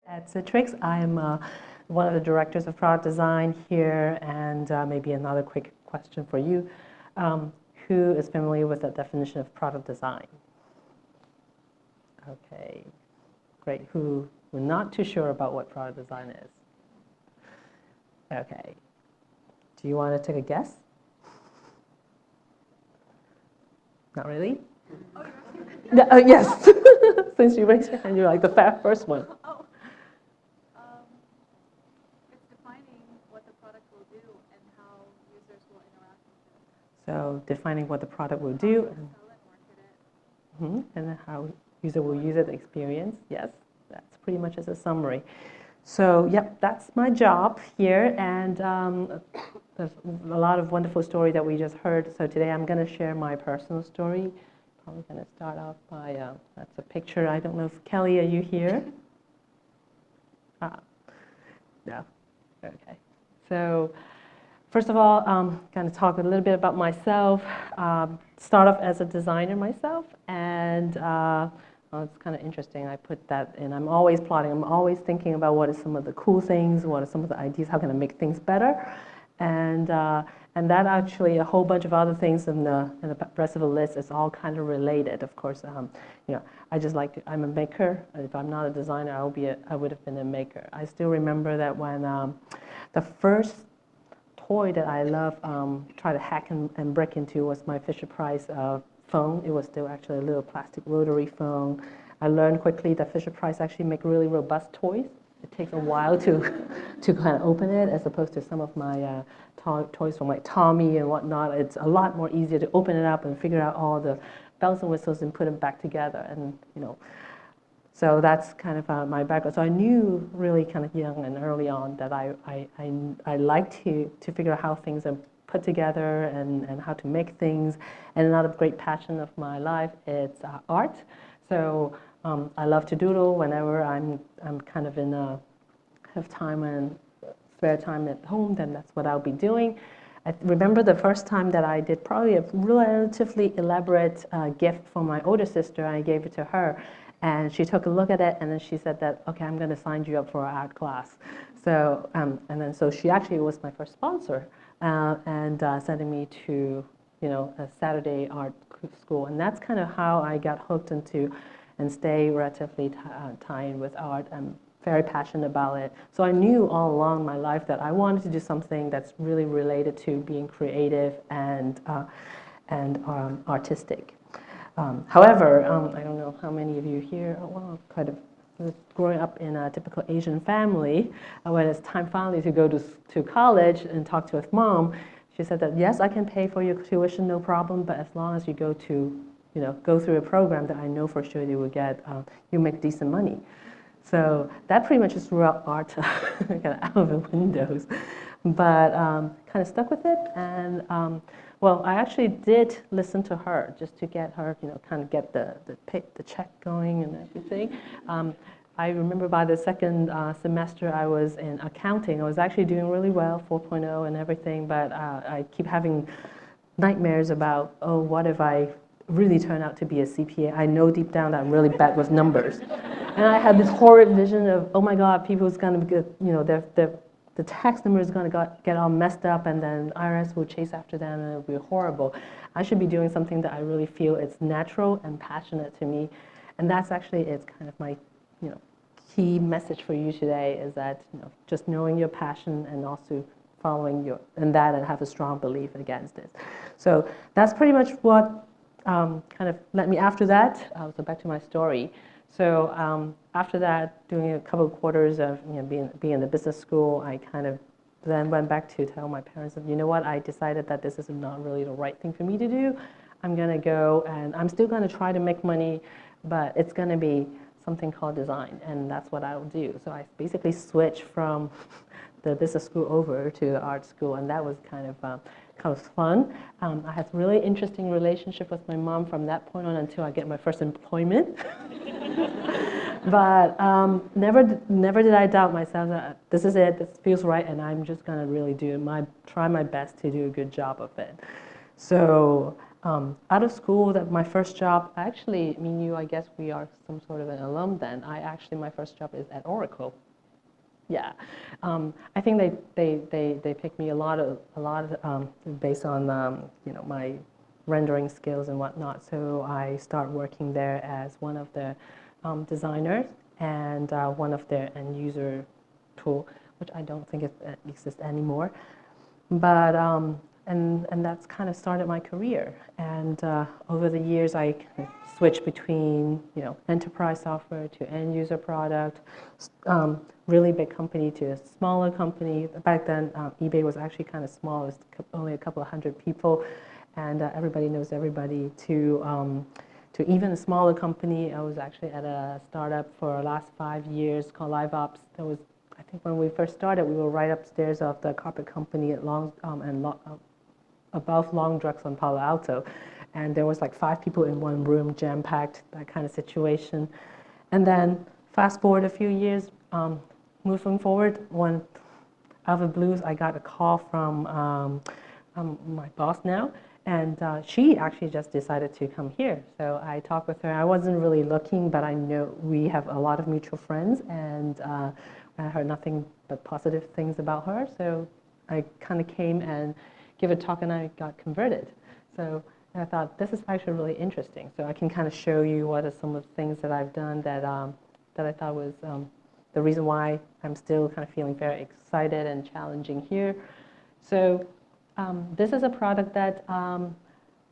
At Citrix, I'm one of the directors of product design here, and maybe another quick question for you. Who is familiar with the definition of product design? Okay, great. Who we're not too sure about what product design is? Okay. Do you want to take a guess? Not really? Yes. Since you raised your hand, you're like the first one. It's defining what the product will do and how users will interact with it. So defining what the product will do and then how user will use it, the experience. Yes, that's pretty much as a summary. So yep, that's my job here, and there's a lot of wonderful story that we just heard. So today I'm going to share my personal story. Probably going to start off by, that's a picture. I don't know if, Kelly, are you here? No. Okay. So first of all, I'm going to talk a little bit about myself. Start off as a designer myself, and well, it's kind of interesting. I put that in. I'm always plotting. I'm always thinking about what are some of the cool things, what are some of the ideas, how can I make things better, and that actually a whole bunch of other things in the rest of the list is all kind of related. Of course, you know, I just like to, I'm a maker. If I'm not a designer, I would have been a maker. I still remember that when the first toy that I love, try to hack and break into was my Fisher-Price phone. It was still actually a little plastic rotary phone. I learned quickly that Fisher-Price actually make really robust toys. It takes a while to kind of open it, as opposed to some of my toys from like Tommy and whatnot. It's a lot more easier to open it up and figure out all the bells and whistles and put them back together. And you know, so that's kind of my background. So I knew really kind of young and early on that I like to figure out how things are put together and how to make things. And another great passion of my life is art. So I love to doodle whenever I'm kind of in have time and spare time at home. Then that's what I'll be doing. I remember the first time that I did probably a relatively elaborate gift for my older sister. I gave it to her, and she took a look at it, and then she said that, okay, I'm going to sign you up for an art class. So so she actually was my first sponsor, and sending me to, you know, a Saturday art school, and that's kind of how I got hooked into and stay relatively tied with art. I'm very passionate about it. So I knew all along my life that I wanted to do something that's really related to being creative and artistic. However, I don't know how many of you here, well, kind of growing up in a typical Asian family, when it's time finally to go to college and talk to his mom, she said that, yes, I can pay for your tuition, no problem, but as long as you go through a program that I know for sure you will get, you make decent money. So that pretty much just threw out art kind of out of the windows. But kind of stuck with it, and well, I actually did listen to her just to get her, you know, kind of get the check going and everything. I remember by the second semester I was in accounting. I was actually doing really well, 4.0 and everything, but I keep having nightmares about, oh, what if I really turn out to be a CPA? I know deep down that I'm really bad with numbers. And I had this horrid vision of, oh my God, people's gonna get, you know, the tax number is gonna get all messed up, and then IRS will chase after them, and it'll be horrible. I should be doing something that I really feel is natural and passionate to me. And that's actually, it's kind of my, you know, key message for you today, is that, you know, just knowing your passion and also following and have a strong belief against it. So that's pretty much what kind of led me after that. So back to my story. So after that, doing a couple of quarters of, you know, being in the business school, I kind of then went back to tell my parents, you know what, I decided that this is not really the right thing for me to do. I'm going to go, and I'm still going to try to make money, but it's going to be something called design, and that's what I will do. So I basically switched from the business school over to the art school, and that was kind of fun. I had a really interesting relationship with my mom from that point on until I get my first employment. But never did I doubt myself that this is it, this feels right, and I'm just going to really try my best to do a good job of it. So out of school, that my first job, actually, me and you, I guess we are some sort of an alum then. My first job is at Oracle. Yeah, I think they picked me a lot based on my rendering skills and whatnot. So I start working there as one of the designers and one of their end user tool, which I don't think it exists anymore. But and that's kind of started my career. And over the years, I switched between enterprise software to end user product, really big company to a smaller company. Back then, eBay was actually kind of small; it was only a couple of hundred people, and everybody knows everybody. To even a smaller company, I was actually at a startup for the last 5 years called LiveOps. That was, I think, when we first started, we were right upstairs of the carpet company at above Long Drugs on Palo Alto, and there was like 5 people in one room, jam-packed, that kind of situation. And then fast forward a few years, moving forward, when out of the blues, I got a call from my boss now, and she actually just decided to come here. So I talked with her. I wasn't really looking, but I know we have a lot of mutual friends, and I heard nothing but positive things about her. So I kind of came and gave a talk, and I got converted. So I thought, this is actually really interesting. So I can kind of show you what are some of the things that I've done that I thought was the reason why I'm still kind of feeling very excited and challenging here. So this is a product that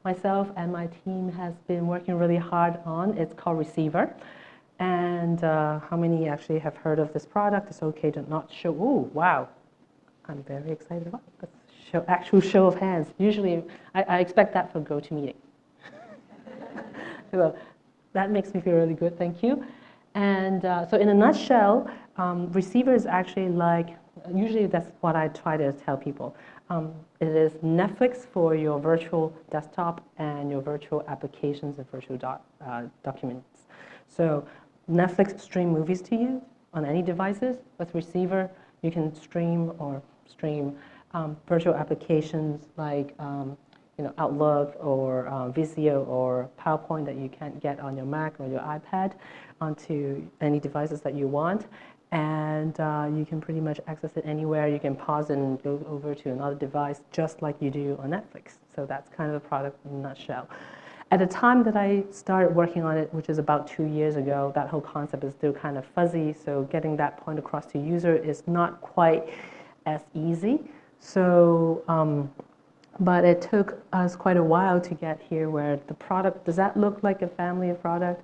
myself and my team has been working really hard on. It's called Receiver. And how many actually have heard of this product? It's okay to not show. Oh, wow. I'm very excited about this. Actual show of hands. Usually, I expect that for GoToMeeting. So that makes me feel really good, thank you. And so in a nutshell, Receiver is actually like, usually that's what I try to tell people. It is Netflix for your virtual desktop and your virtual applications and virtual documents. So Netflix stream movies to you on any devices. With Receiver, you can stream virtual applications like Outlook or Visio or PowerPoint that you can't get on your Mac or your iPad onto any devices that you want. And you can pretty much access it anywhere. You can pause it and go over to another device just like you do on Netflix. So that's kind of the product in a nutshell. At the time that I started working on it, which is about 2 years ago, that whole concept is still kind of fuzzy. So getting that point across to user is not quite as easy. So, but it took us quite a while to get here where the product, does that look like a family of product?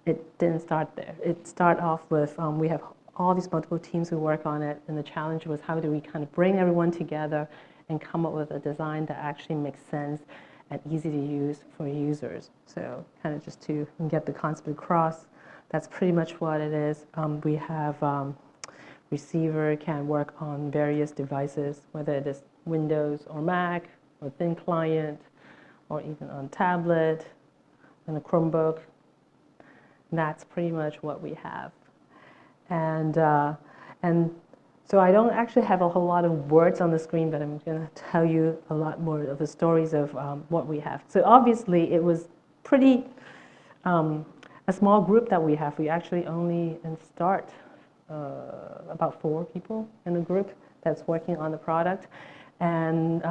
It didn't start there. It started off with, we have all these multiple teams who work on it, and the challenge was how do we kind of bring everyone together and come up with a design that actually makes sense and easy to use for users. So kind of just to get the concept across, that's pretty much what it is. We have Receiver can work on various devices, whether it is Windows or Mac or thin client or even on tablet and a Chromebook. And that's pretty much what we have. And so I don't actually have a whole lot of words on the screen, but I'm going to tell you a lot more of the stories of what we have. So obviously it was pretty a small group that we have. We actually only start about 4 people in the group that's working on the product. And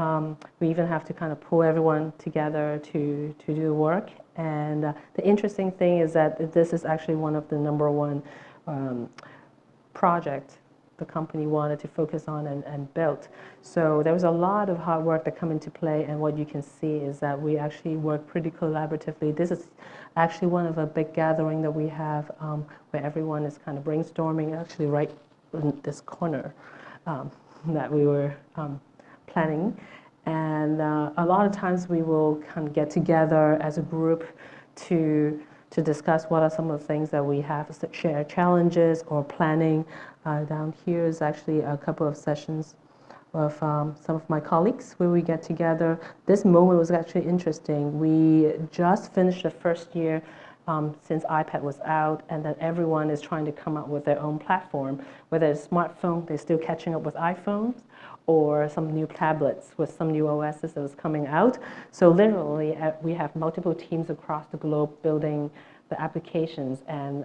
we even have to kind of pull everyone together to do the work. And the interesting thing is that this is actually one of the #1 project the company wanted to focus on and built. So there was a lot of hard work that come into play, and what you can see is that we actually work pretty collaboratively. This is actually one of a big gathering that we have where everyone is kind of brainstorming, actually right in this corner that we were planning. And a lot of times we will kind of get together as a group to discuss what are some of the things that we have, shared challenges or planning. Down here is actually a couple of sessions of some of my colleagues where we get together. This moment was actually interesting. We just finished the first year since iPad was out, and then everyone is trying to come up with their own platform. Whether it's smartphone, they're still catching up with iPhones, or some new tablets with some new OSs that was coming out. So literally, we have multiple teams across the globe building the applications. And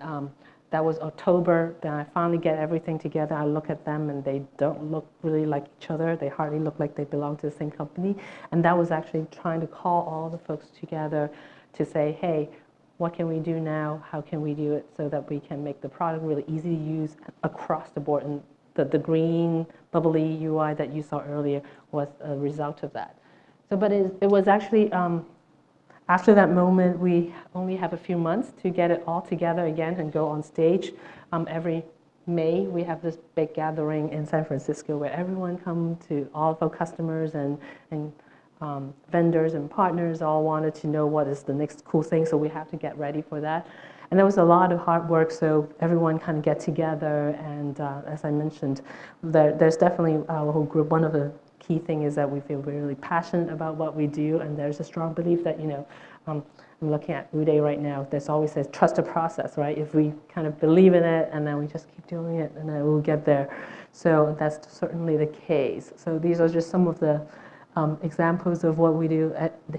that was October. Then I finally get everything together. I look at them, and they don't look really like each other. They hardly look like they belong to the same company. And that was actually trying to call all the folks together to say, hey, what can we do now? How can we do it so that we can make the product really easy to use across the board? And the green bubbly UI that you saw earlier was a result of that. So, but it was actually, after that moment, we only have a few months to get it all together again and go on stage. Every May, we have this big gathering in San Francisco where everyone comes to, all of our customers and vendors and partners all wanted to know what is the next cool thing, so we have to get ready for that. And there was a lot of hard work, so everyone kind of get together, and as I mentioned, there's definitely our whole group. One of the key things is that we feel really passionate about what we do, and there's a strong belief that, I'm looking at Uday right now, there's always a trust the process, right? If we kind of believe in it, and then we just keep doing it, and then we'll get there. So that's certainly the case. So these are just some of the examples of what we do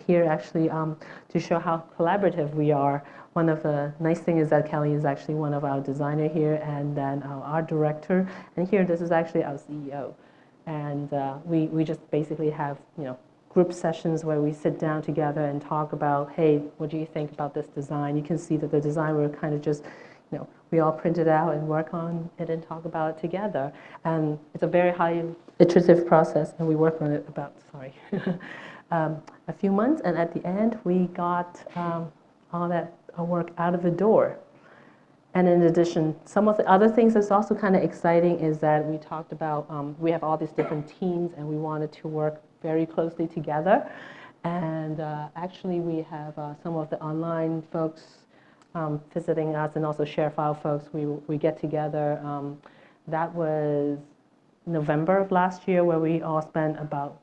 here, actually, to show how collaborative we are. One of the nice things is that Kelly is actually one of our designers here, and then our art director. And here, this is actually our CEO. And we just basically have, group sessions where we sit down together and talk about, hey, what do you think about this design? You can see that the design, we're kind of just, we all print it out and work on it and talk about it together. And it's a very high iterative process, and we work on it about, a few months. And at the end, we got all that work out of the door. And in addition, some of the other things that's also kind of exciting is that we talked about, we have all these different teams, and we wanted to work very closely together. And actually, we have some of the online folks visiting us, and also ShareFile folks. We get together. That was November of last year, where we all spent about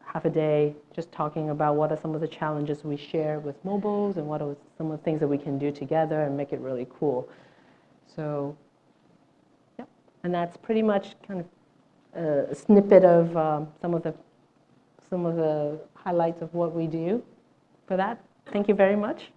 half a day just talking about what are some of the challenges we share with mobiles, and what are some of the things that we can do together and make it really cool. So, yeah, and that's pretty much kind of a snippet of some of the highlights of what we do. For that, thank you very much.